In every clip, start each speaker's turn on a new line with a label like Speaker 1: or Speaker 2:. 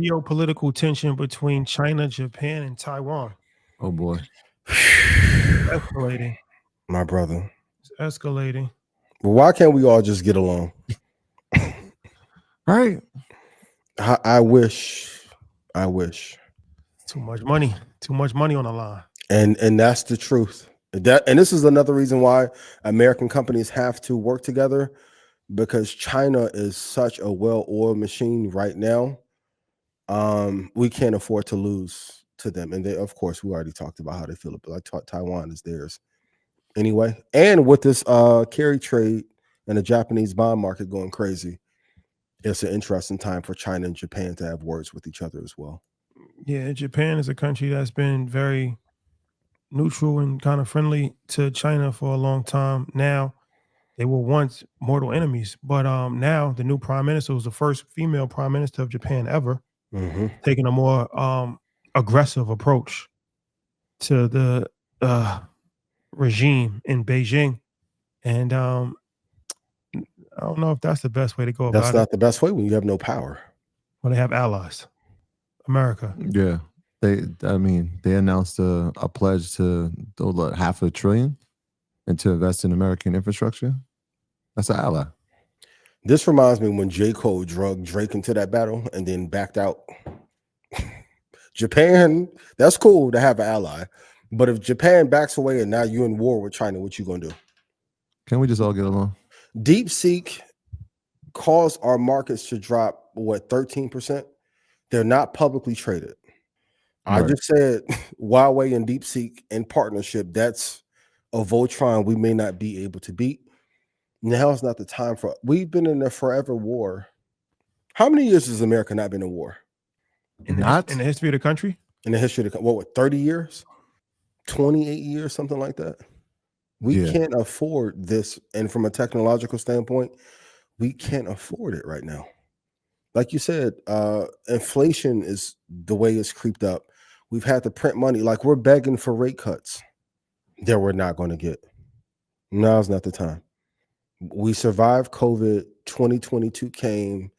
Speaker 1: geopolitical tension between China, Japan, and Taiwan.
Speaker 2: Oh boy.
Speaker 1: Escalating.
Speaker 3: My brother.
Speaker 1: It's escalating.
Speaker 3: But why can't we all just get along?
Speaker 2: Right.
Speaker 3: I wish. I wish.
Speaker 1: Too much money. Too much money on the line.
Speaker 3: And that's the truth. And this is another reason why American companies have to work together, because China is such a well-oiled machine right now. We can't afford to lose to them. And they, of course, we already talked about how they feel, but like Taiwan is theirs anyway. And with this carry trade and the Japanese bond market going crazy, it's an interesting time for China and Japan to have words with each other as well.
Speaker 1: Yeah, Japan is a country that's been very neutral and kind of friendly to China for a long time. Now, they were once mortal enemies, but now the new prime minister was the first female prime minister of Japan ever,
Speaker 3: Mm-hmm.
Speaker 1: taking a more aggressive approach to the regime in Beijing. And I don't know if that's the best way to go
Speaker 3: That's
Speaker 1: about it.
Speaker 3: not the best way when you have no power.
Speaker 1: Well, they have allies, America.
Speaker 2: Yeah. They announced a pledge to $500 billion and to invest in American infrastructure. That's an ally.
Speaker 3: This reminds me when J. Cole drugged Drake into that battle and then backed out. Japan, that's cool to have an ally. But if Japan backs away and now you're in war with China, what you gonna do?
Speaker 2: Can we just all get along?
Speaker 3: DeepSeek caused our markets to drop, 13%? They're not publicly traded. I just said Huawei and DeepSeek in partnership, that's a Voltron we may not be able to beat. Now is not the time for. We've been in a forever war. How many years has America not been in war?
Speaker 1: In the history of the country?
Speaker 3: In the history of the country, what 30 years? 28 years, something like that. We can't afford this. And from a technological standpoint, we can't afford it right now. Like you said, inflation is the way it's creeped up. We've had to print money. Like we're begging for rate cuts that we're not going to get. Now's not the time. We survived COVID. 2022 came.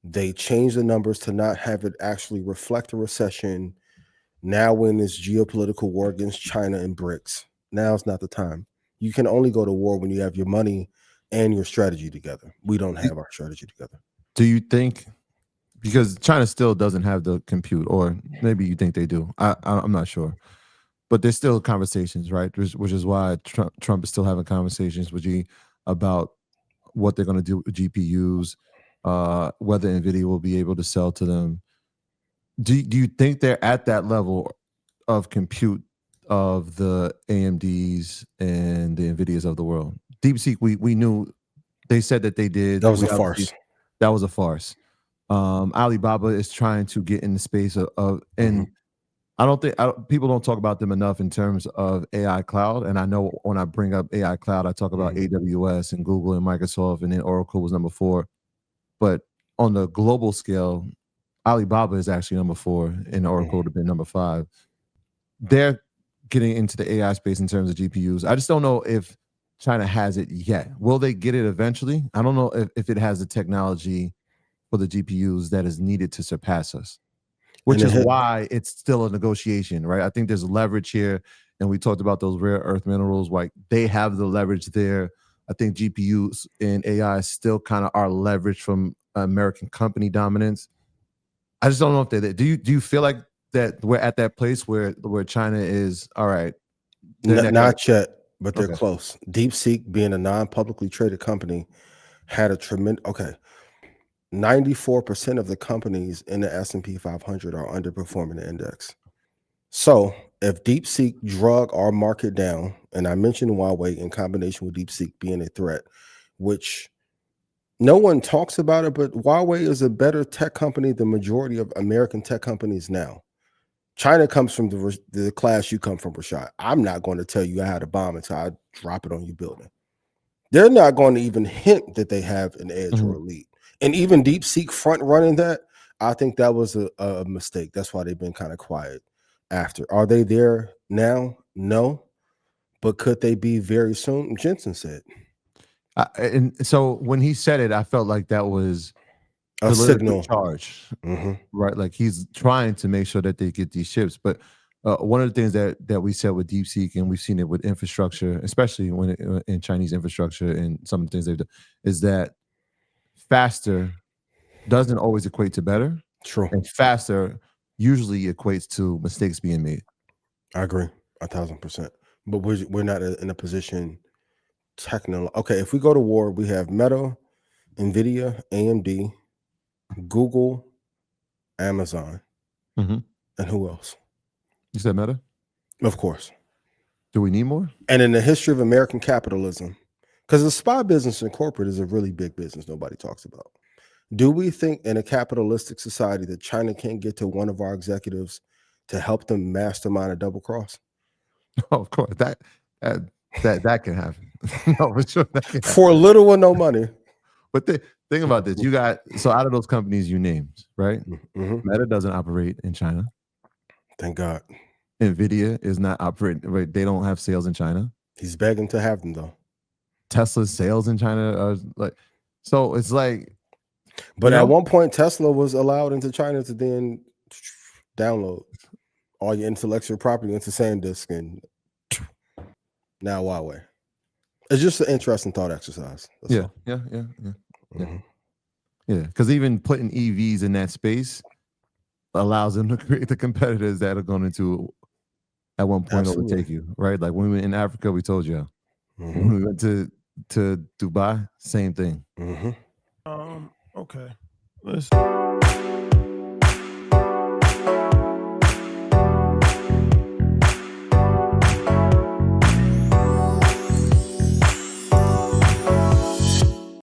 Speaker 3: They changed the numbers to not have it actually reflect a recession. Now we're in this geopolitical war against China and BRICS. Now's not the time. You can only go to war when you have your money and your strategy together. We don't have our strategy together.
Speaker 2: Do you think, because China still doesn't have the compute, or maybe you think they do, I'm not sure, but there's still conversations, right? Which is why Trump is still having conversations with G about what they're going to do with GPUs, whether NVIDIA will be able to sell to them. Do you think they're at that level of compute of the AMDs and the NVIDIAs of the world? DeepSeek, we knew, they said that they did.
Speaker 3: That was a farce.
Speaker 2: That was a farce. Alibaba is trying to get in the space of and I don't think people don't talk about them enough in terms of AI cloud. And I know when I bring up AI cloud, I talk about AWS and Google and Microsoft, and then Oracle was number 4. But on the global scale, Alibaba is actually number 4, and Oracle would have been number 5. They're getting into the AI space in terms of GPUs. I just don't know if China has it yet. Will they get it eventually? I don't know if it has the technology for the GPUs that is needed to surpass us, which is why it's still a negotiation, right? I think there's leverage here, and we talked about those rare earth minerals. Like they have the leverage there. I think GPUs and AI still kind of are leveraged from American company dominance. I just don't know if they're there. Do you feel like that we're at that place where China is all right?
Speaker 3: Not yet, but they're close. DeepSeek, being a non-publicly traded company, had a tremendous 94% of the companies in the S&P 500 are underperforming the index. So if DeepSeek drug our market down, and I mentioned Huawei in combination with DeepSeek being a threat, which no one talks about it, but Huawei is a better tech company than the majority of American tech companies now. China comes from the class you come from, Rashad. I'm not going to tell you how to bomb until I drop it on your building. They're not going to even hint that they have an edge or a lead. And even DeepSeek front running that, I think that was a mistake. That's why they've been kind of quiet after. Are they there now? No. But could they be very soon? Jensen said.
Speaker 2: And so when he said it, I felt like that was
Speaker 3: A
Speaker 2: politically
Speaker 3: signal.
Speaker 2: charged,
Speaker 3: Mhm.
Speaker 2: right? Like he's trying to make sure that they get these chips. But one of the things that we said with DeepSeek, and we've seen it with infrastructure, especially when in Chinese infrastructure and some of the things they've done, is that faster doesn't always equate to better,
Speaker 3: True.
Speaker 2: and faster usually equates to mistakes being made.
Speaker 3: I agree 1,000%. But we're not in a position Okay, if we go to war, we have Meta, Nvidia, AMD, Google, Amazon,
Speaker 2: Mm-hmm.
Speaker 3: and who else?
Speaker 2: You said Meta?
Speaker 3: Of course.
Speaker 2: Do we need more?
Speaker 3: And in the history of American capitalism, because the spy business and corporate is a really big business nobody talks about. Do we think in a capitalistic society that China can't get to one of our executives to help them mastermind a double cross?
Speaker 2: Oh, of course. That can happen. No, for sure. That can
Speaker 3: For
Speaker 2: happen.
Speaker 3: little or no money.
Speaker 2: But think about this. You got, so out of those companies you named, right?
Speaker 3: Mm-hmm.
Speaker 2: Meta doesn't operate in China.
Speaker 3: Thank God.
Speaker 2: Nvidia is not operating, right? They don't have sales in China.
Speaker 3: He's begging to have them though.
Speaker 2: Tesla's sales in China are like, so it's like.
Speaker 3: But at one point, Tesla was allowed into China to then download all your intellectual property into SanDisk, and now Huawei. It's just an interesting thought exercise. That's all.
Speaker 2: Yeah.
Speaker 3: Mhm.
Speaker 2: Yeah, because even putting EVs in that space allows them to create the competitors that are going to, at one point,
Speaker 3: Absolutely.
Speaker 2: overtake you, right? Like when we were in Africa, we told you.
Speaker 3: Mhm.
Speaker 2: When we went to Dubai, same thing.
Speaker 3: Mhm.
Speaker 1: Okay. Let's